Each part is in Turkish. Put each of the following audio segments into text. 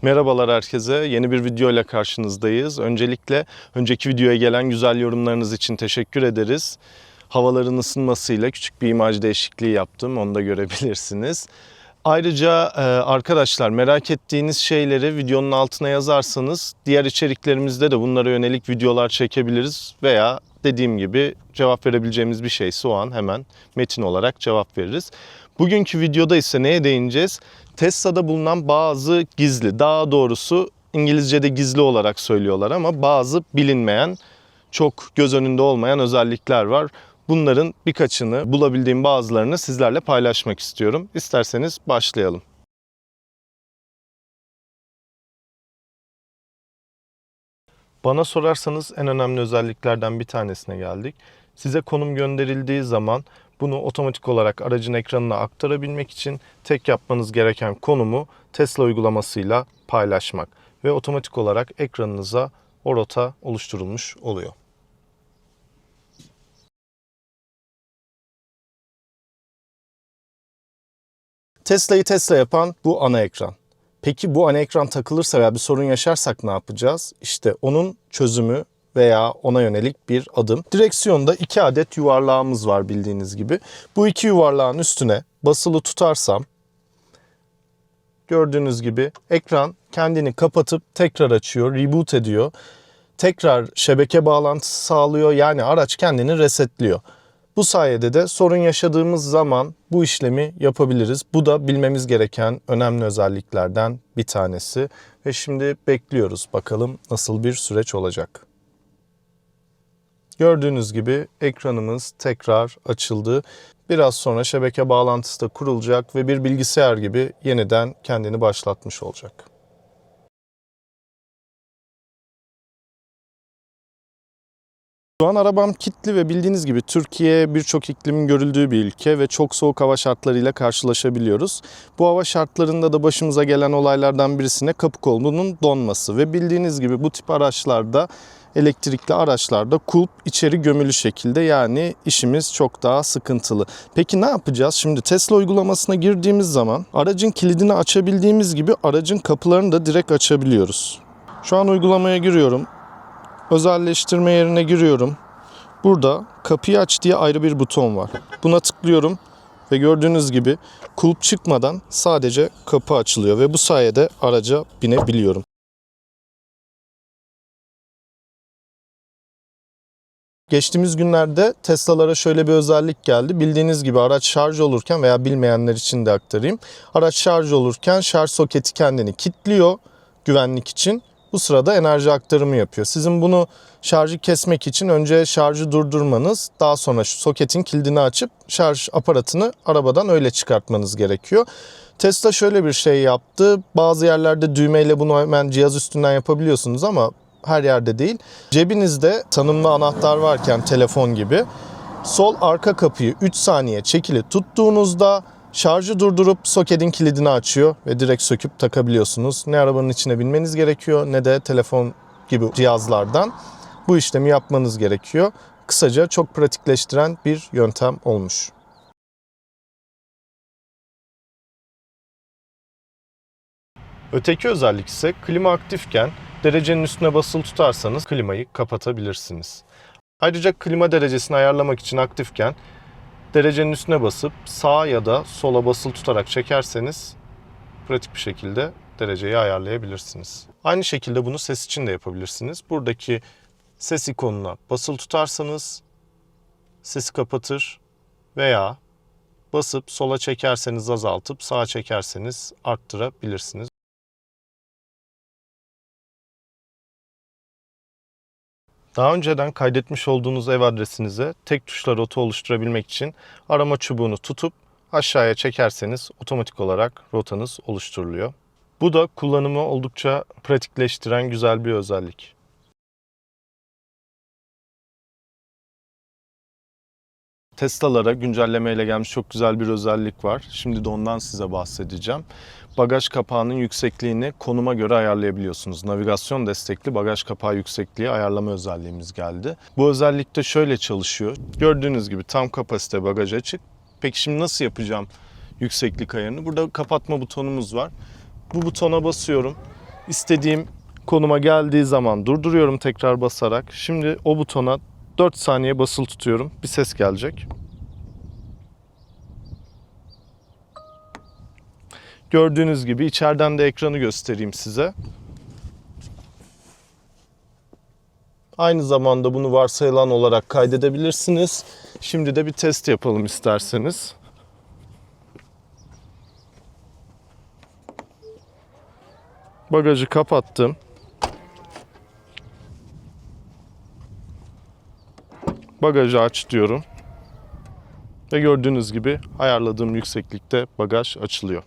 Merhabalar herkese. Yeni bir video ile karşınızdayız. Öncelikle önceki videoya gelen güzel yorumlarınız için teşekkür ederiz. Havaların ısınmasıyla küçük bir imaj değişikliği yaptım. Onu da görebilirsiniz. Ayrıca arkadaşlar merak ettiğiniz şeyleri videonun altına yazarsanız diğer içeriklerimizde de bunlara yönelik videolar çekebiliriz veya dediğim gibi cevap verebileceğimiz bir şeyse o an hemen metin olarak cevap veririz. Bugünkü videoda ise neye değineceğiz? Tesla'da bulunan bazı gizli, daha doğrusu İngilizce'de gizli olarak söylüyorlar ama bazı bilinmeyen, çok göz önünde olmayan özellikler var. Bunların birkaçını, bulabildiğim bazılarını sizlerle paylaşmak istiyorum. İsterseniz başlayalım. Bana sorarsanız en önemli özelliklerden bir tanesine geldik. Size konum gönderildiği zaman bunu otomatik olarak aracın ekranına aktarabilmek için tek yapmanız gereken konumu Tesla uygulamasıyla paylaşmak ve otomatik olarak ekranınıza o rota oluşturulmuş oluyor. Tesla'yı Tesla yapan bu ana ekran. Peki bu ana ekran takılırsa veya bir sorun yaşarsak ne yapacağız? İşte onun çözümü veya ona yönelik bir adım. Direksiyonda 2 adet yuvarlağımız var bildiğiniz gibi. Bu 2 yuvarlağın üstüne basılı tutarsam gördüğünüz gibi ekran kendini kapatıp tekrar açıyor, reboot ediyor. Tekrar şebeke bağlantısı sağlıyor. Yani araç kendini resetliyor. Bu sayede de sorun yaşadığımız zaman bu işlemi yapabiliriz. Bu da bilmemiz gereken önemli özelliklerden bir tanesi. Ve şimdi bekliyoruz. Bakalım nasıl bir süreç olacak. Gördüğünüz gibi ekranımız tekrar açıldı. Biraz sonra şebeke bağlantısı da kurulacak ve bir bilgisayar gibi yeniden kendini başlatmış olacak. Şu an arabam kilitli ve bildiğiniz gibi Türkiye birçok iklimin görüldüğü bir ülke ve çok soğuk hava şartlarıyla karşılaşabiliyoruz. Bu hava şartlarında da başımıza gelen olaylardan birisine kapı kolunun donması ve bildiğiniz gibi bu tip araçlarda, elektrikli araçlarda kulp içeri gömülü şekilde, yani işimiz çok daha sıkıntılı. Peki ne yapacağız? Şimdi Tesla uygulamasına girdiğimiz zaman aracın kilidini açabildiğimiz gibi aracın kapılarını da direkt açabiliyoruz. Şu an uygulamaya giriyorum. Özelleştirme yerine giriyorum. Burada kapıyı aç diye ayrı bir buton var. Buna tıklıyorum ve gördüğünüz gibi kulp çıkmadan sadece kapı açılıyor ve bu sayede araca binebiliyorum. Geçtiğimiz günlerde Tesla'lara şöyle bir özellik geldi. Bildiğiniz gibi araç şarj olurken veya bilmeyenler için de aktarayım. Araç şarj olurken şarj soketi kendini kilitliyor güvenlik için. Bu sırada enerji aktarımı yapıyor. Sizin bunu şarjı kesmek için önce şarjı durdurmanız, daha sonra şu soketin kilidini açıp şarj aparatını arabadan öyle çıkartmanız gerekiyor. Tesla şöyle bir şey yaptı. Bazı yerlerde düğmeyle bunu hemen cihaz üstünden yapabiliyorsunuz ama her yerde değil. Cebinizde tanımlı anahtar varken telefon gibi sol arka kapıyı 3 saniye çekili tuttuğunuzda şarjı durdurup soketin kilidini açıyor ve direkt söküp takabiliyorsunuz. Ne arabanın içine binmeniz gerekiyor ne de telefon gibi cihazlardan bu işlemi yapmanız gerekiyor. Kısaca çok pratikleştiren bir yöntem olmuş. Öteki özellik ise klima aktifken derecenin üstüne basılı tutarsanız klimayı kapatabilirsiniz. Ayrıca klima derecesini ayarlamak için aktifken derecenin üstüne basıp sağa ya da sola basılı tutarak çekerseniz pratik bir şekilde dereceyi ayarlayabilirsiniz. Aynı şekilde bunu ses için de yapabilirsiniz. Buradaki ses ikonuna basılı tutarsanız sesi kapatır veya basıp sola çekerseniz azaltıp sağa çekerseniz arttırabilirsiniz. Daha önceden kaydetmiş olduğunuz ev adresinize tek tuşla rota oluşturabilmek için arama çubuğunu tutup aşağıya çekerseniz otomatik olarak rotanız oluşturuluyor. Bu da kullanımı oldukça pratikleştiren güzel bir özellik. Tesla'lara güncellemeyle gelmiş çok güzel bir özellik var. Şimdi de ondan size bahsedeceğim. Bagaj kapağının yüksekliğini konuma göre ayarlayabiliyorsunuz. Navigasyon destekli bagaj kapağı yüksekliği ayarlama özelliğimiz geldi. Bu özellik de şöyle çalışıyor. Gördüğünüz gibi tam kapasite bagaj açık. Peki şimdi nasıl yapacağım yükseklik ayarını? Burada kapatma butonumuz var. Bu butona basıyorum. İstediğim konuma geldiği zaman durduruyorum tekrar basarak. Şimdi o butona 4 saniye basılı tutuyorum. Bir ses gelecek. Gördüğünüz gibi içeriden de ekranı göstereyim size. Aynı zamanda bunu varsayılan olarak kaydedebilirsiniz. Şimdi de bir test yapalım isterseniz. Bagajı kapattım. Bagajı aç diyorum. Ve gördüğünüz gibi ayarladığım yükseklikte bagaj açılıyor.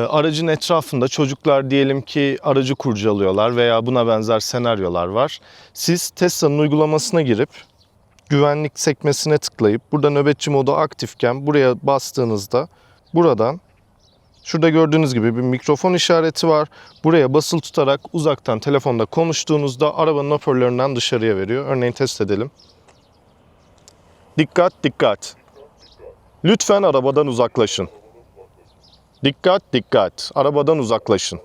Aracın etrafında çocuklar diyelim ki aracı kurcalıyorlar veya buna benzer senaryolar var. Siz Tesla'nın uygulamasına girip güvenlik sekmesine tıklayıp burada nöbetçi modu aktifken buraya bastığınızda buradan şurada gördüğünüz gibi bir mikrofon işareti var. Buraya basılı tutarak uzaktan telefonda konuştuğunuzda arabanın hoparlöründen dışarıya veriyor. Örneğin test edelim. Dikkat dikkat. Lütfen arabadan uzaklaşın. Dikkat dikkat. Arabadan uzaklaşın.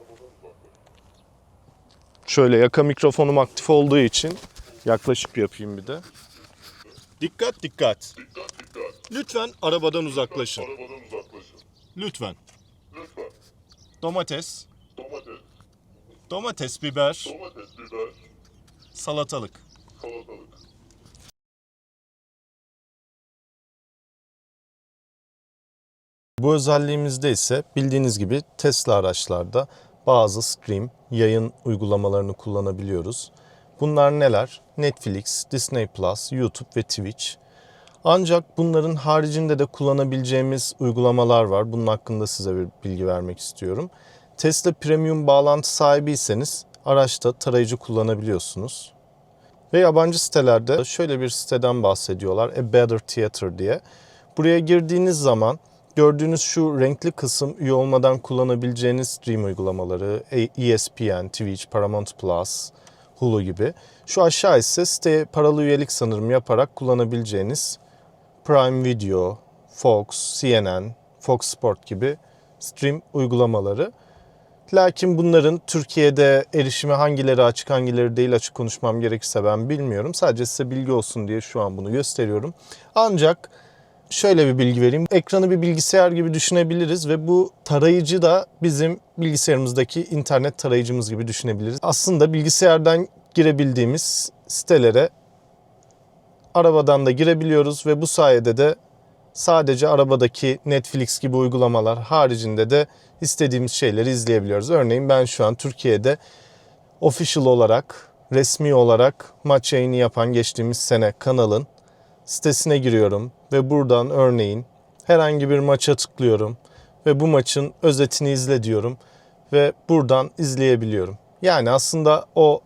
Şöyle yaka mikrofonum aktif olduğu için yaklaşıp yapayım bir de. Dikkat dikkat. Lütfen arabadan uzaklaşın. Lütfen. Domates. Domates, biber. Salatalık. Bu özelliğimizde ise bildiğiniz gibi Tesla araçlarda bazı stream, yayın uygulamalarını kullanabiliyoruz. Bunlar neler? Netflix, Disney Plus, YouTube ve Twitch. Ancak bunların haricinde de kullanabileceğimiz uygulamalar var. Bunun hakkında size bir bilgi vermek istiyorum. Tesla Premium bağlantı sahibiyseniz araçta tarayıcı kullanabiliyorsunuz. Ve yabancı sitelerde şöyle bir siteden bahsediyorlar. A Better Theater diye. Buraya girdiğiniz zaman gördüğünüz şu renkli kısım üye olmadan kullanabileceğiniz stream uygulamaları, ESPN, Twitch, Paramount Plus, Hulu gibi. Şu aşağı ise siteye paralı üyelik sanırım yaparak kullanabileceğiniz Prime Video, Fox, CNN, Fox Sport gibi stream uygulamaları. Lakin bunların Türkiye'de erişimi hangileri açık hangileri değil açık konuşmam gerekirse ben bilmiyorum. Sadece size bilgi olsun diye şu an bunu gösteriyorum. Ancak şöyle bir bilgi vereyim. Ekranı bir bilgisayar gibi düşünebiliriz ve bu tarayıcı da bizim bilgisayarımızdaki internet tarayıcımız gibi düşünebiliriz. Aslında bilgisayardan girebildiğimiz sitelere arabadan da girebiliyoruz ve bu sayede de sadece arabadaki Netflix gibi uygulamalar haricinde de istediğimiz şeyleri izleyebiliyoruz. Örneğin ben şu an Türkiye'de official olarak, resmi olarak maç yayını yapan geçtiğimiz sene kanalın sitesine giriyorum ve buradan örneğin herhangi bir maça tıklıyorum ve bu maçın özetini izle diyorum ve buradan izleyebiliyorum. Yani aslında o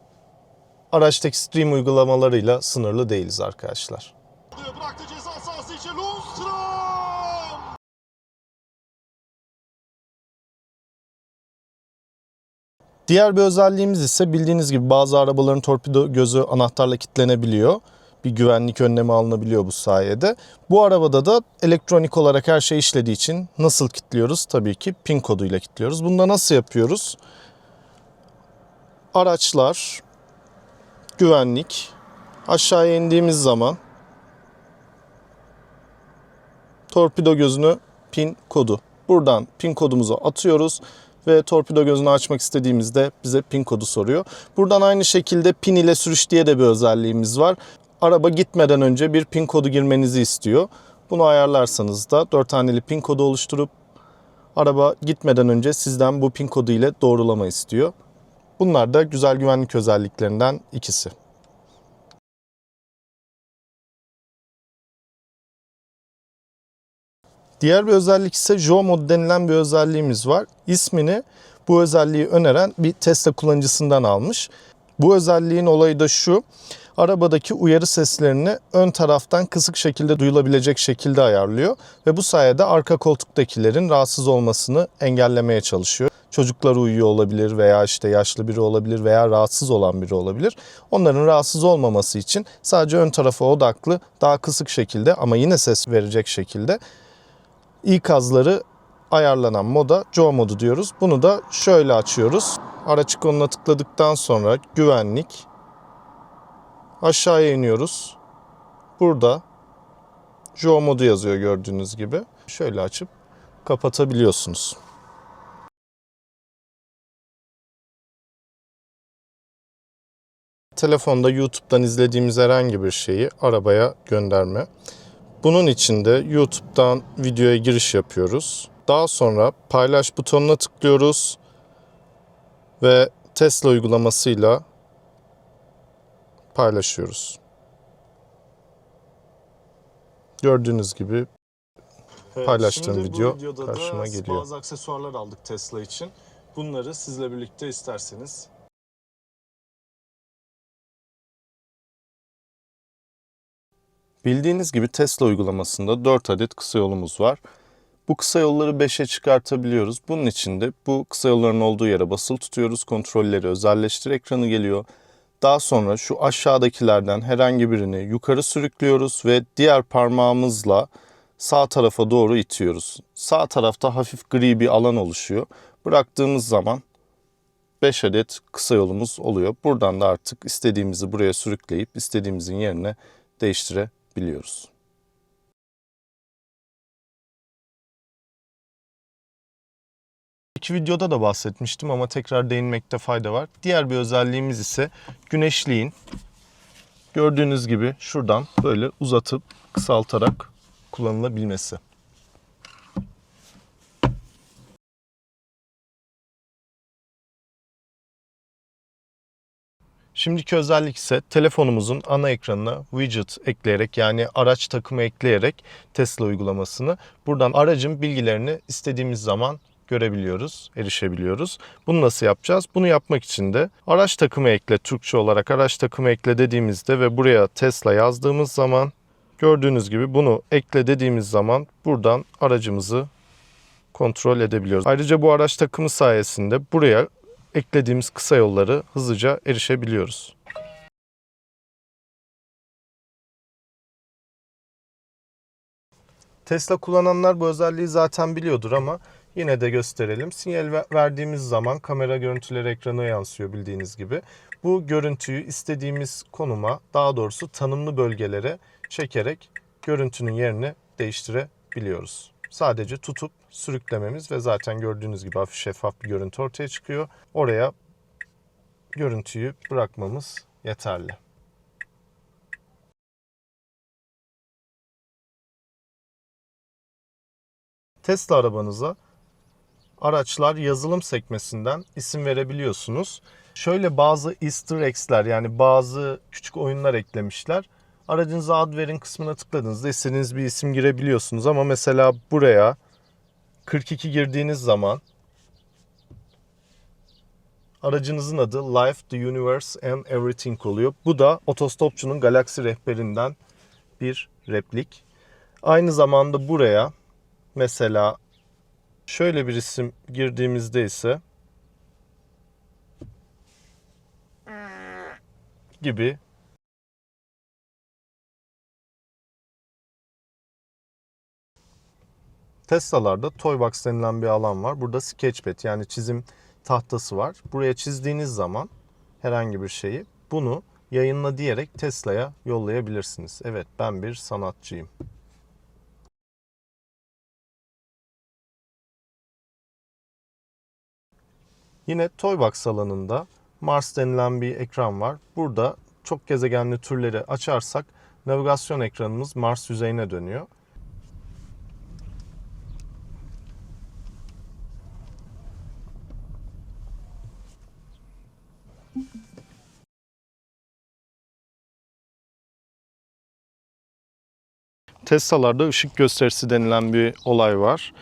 araçtaki stream uygulamalarıyla sınırlı değiliz arkadaşlar. Bıraktı ceza sahası için Lundstram. Diğer bir özelliğimiz ise bildiğiniz gibi bazı arabaların torpido gözü anahtarla kilitlenebiliyor. Bir güvenlik önlemi alınabiliyor bu sayede. Bu arabada da elektronik olarak her şey işlediği için nasıl kilitliyoruz? Tabii ki pin koduyla kilitliyoruz. Bunu da nasıl yapıyoruz? Araçlar, güvenlik. Aşağıya indiğimiz zaman torpido gözünü pin kodu. Buradan pin kodumuzu atıyoruz ve torpido gözünü açmak istediğimizde bize pin kodu soruyor. Buradan aynı şekilde pin ile sürüş diye de bir özelliğimiz var. Araba gitmeden önce bir pin kodu girmenizi istiyor. Bunu ayarlarsanız da 4 haneli pin kodu oluşturup araba gitmeden önce sizden bu pin kodu ile doğrulama istiyor. Bunlar da güzel güvenlik özelliklerinden ikisi. Diğer bir özellik ise Joe Mod denilen bir özelliğimiz var. İsmini bu özelliği öneren bir Tesla kullanıcısından almış. Bu özelliğin olayı da şu. Arabadaki uyarı seslerini ön taraftan kısık şekilde duyulabilecek şekilde ayarlıyor. Ve bu sayede arka koltuktakilerin rahatsız olmasını engellemeye çalışıyor. Çocuklar uyuyor olabilir veya işte yaşlı biri olabilir veya rahatsız olan biri olabilir. Onların rahatsız olmaması için sadece ön tarafa odaklı daha kısık şekilde ama yine ses verecek şekilde İkazları ayarlanan moda Joe modu diyoruz. Bunu da şöyle açıyoruz. Araç ikonuna tıkladıktan sonra güvenlik. Aşağıya iniyoruz. Burada Joe modu yazıyor gördüğünüz gibi. Şöyle açıp kapatabiliyorsunuz. Telefonda YouTube'dan izlediğimiz herhangi bir şeyi arabaya gönderme. Bunun için de YouTube'dan videoya giriş yapıyoruz. Daha sonra paylaş butonuna tıklıyoruz ve Tesla uygulamasıyla paylaşıyoruz. Gördüğünüz gibi paylaştığım Şimdi video bu videoda karşıma da geliyor. bazı aksesuarlar aldık Tesla için. Bunları sizle birlikte isterseniz. Bildiğiniz gibi Tesla uygulamasında 4 adet kısa yolumuz var. Bu kısa yolları 5'e çıkartabiliyoruz. Bunun için de bu kısa yolların olduğu yere basılı tutuyoruz. Kontrolleri özelleştir ekranı geliyor. Daha sonra şu aşağıdakilerden herhangi birini yukarı sürüklüyoruz ve diğer parmağımızla sağ tarafa doğru itiyoruz. Sağ tarafta hafif gri bir alan oluşuyor. Bıraktığımız zaman 5 adet kısa yolumuz oluyor. Buradan da artık istediğimizi buraya sürükleyip istediğimizin yerine değiştirebiliyoruz. İlk videoda da bahsetmiştim ama tekrar değinmekte fayda var. Diğer bir özelliğimiz ise güneşliğin gördüğünüz gibi şuradan böyle uzatıp kısaltarak kullanılabilmesi. Şimdiki özellik ise telefonumuzun ana ekranına widget ekleyerek yani araç takımı ekleyerek Tesla uygulamasını buradan aracın bilgilerini istediğimiz zaman görebiliyoruz, erişebiliyoruz. Bunu nasıl yapacağız? Bunu yapmak için de araç takımı ekle, Türkçe olarak araç takımı ekle dediğimizde ve buraya Tesla yazdığımız zaman gördüğünüz gibi bunu ekle dediğimiz zaman buradan aracımızı kontrol edebiliyoruz. Ayrıca bu araç takımı sayesinde buraya eklediğimiz kısa yolları hızlıca erişebiliyoruz. Tesla kullananlar bu özelliği zaten biliyordur ama yine de gösterelim. Sinyal verdiğimiz zaman kamera görüntüleri ekrana yansıyor bildiğiniz gibi. Bu görüntüyü istediğimiz konuma, daha doğrusu tanımlı bölgelere çekerek görüntünün yerini değiştirebiliyoruz. Sadece tutup sürüklememiz ve zaten gördüğünüz gibi hafif şeffaf bir görüntü ortaya çıkıyor. Oraya görüntüyü bırakmamız yeterli. Tesla arabanıza araçlar yazılım sekmesinden isim verebiliyorsunuz. Şöyle bazı Easter eggs'ler yani bazı küçük oyunlar eklemişler. Aracınıza ad verin kısmına tıkladığınızda istediğiniz bir isim girebiliyorsunuz ama mesela buraya 42 girdiğiniz zaman aracınızın adı Life, the Universe and Everything oluyor. Bu da otostopçunun galaksi rehberinden bir replik. Aynı zamanda buraya mesela şöyle bir isim girdiğimizde ise gibi Tesla'larda Toybox denilen bir alan var. Burada Sketchpad yani çizim tahtası var. Buraya çizdiğiniz zaman herhangi bir şeyi bunu yayınla diyerek Tesla'ya yollayabilirsiniz. Evet ben bir sanatçıyım. Yine Toybox alanında Mars denilen bir ekran var. Burada çok gezegenli türleri açarsak navigasyon ekranımız Mars yüzeyine dönüyor. Tesla'larda ışık gösterisi denilen bir olay var.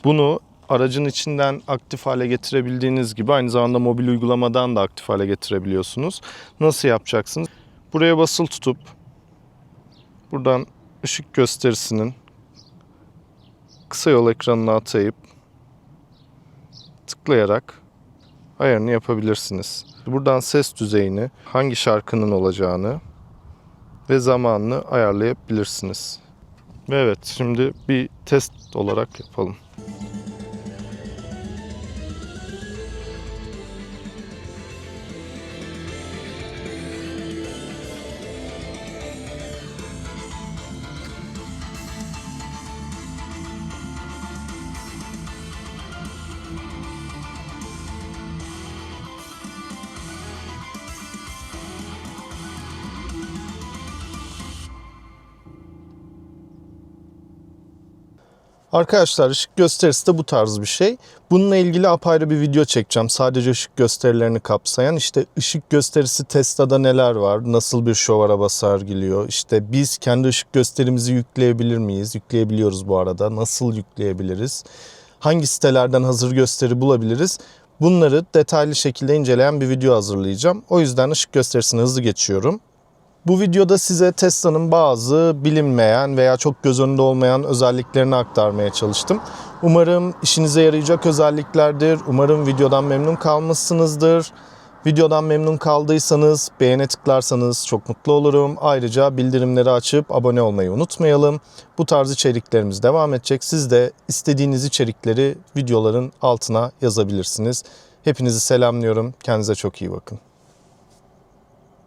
Bunu aracın içinden aktif hale getirebildiğiniz gibi aynı zamanda mobil uygulamadan da aktif hale getirebiliyorsunuz. Nasıl yapacaksınız? Buraya basılı tutup buradan ışık gösterisinin kısa yol ekranına atayıp tıklayarak ayarını yapabilirsiniz. Buradan ses düzeyini, hangi şarkının olacağını ve zamanını ayarlayabilirsiniz. Ve evet, şimdi bir test olarak yapalım. Arkadaşlar, ışık gösterisi de bu tarz bir şey. Bununla ilgili apayrı bir video çekeceğim. Sadece ışık gösterilerini kapsayan. İşte ışık gösterisi Tesla'da neler var? Nasıl bir şov araba sergiliyor? İşte biz kendi ışık gösterimizi yükleyebilir miyiz? Yükleyebiliyoruz bu arada. Nasıl yükleyebiliriz? Hangi sitelerden hazır gösteri bulabiliriz? Bunları detaylı şekilde inceleyen bir video hazırlayacağım. O yüzden ışık gösterisine hızlı geçiyorum. Bu videoda size Tesla'nın bazı bilinmeyen veya çok göz önünde olmayan özelliklerini aktarmaya çalıştım. Umarım işinize yarayacak özelliklerdir. Umarım videodan memnun kalmışsınızdır. Videodan memnun kaldıysanız beğene tıklarsanız çok mutlu olurum. Ayrıca bildirimleri açıp abone olmayı unutmayalım. Bu tarz içeriklerimiz devam edecek. Siz de istediğiniz içerikleri videoların altına yazabilirsiniz. Hepinizi selamlıyorum. Kendinize çok iyi bakın.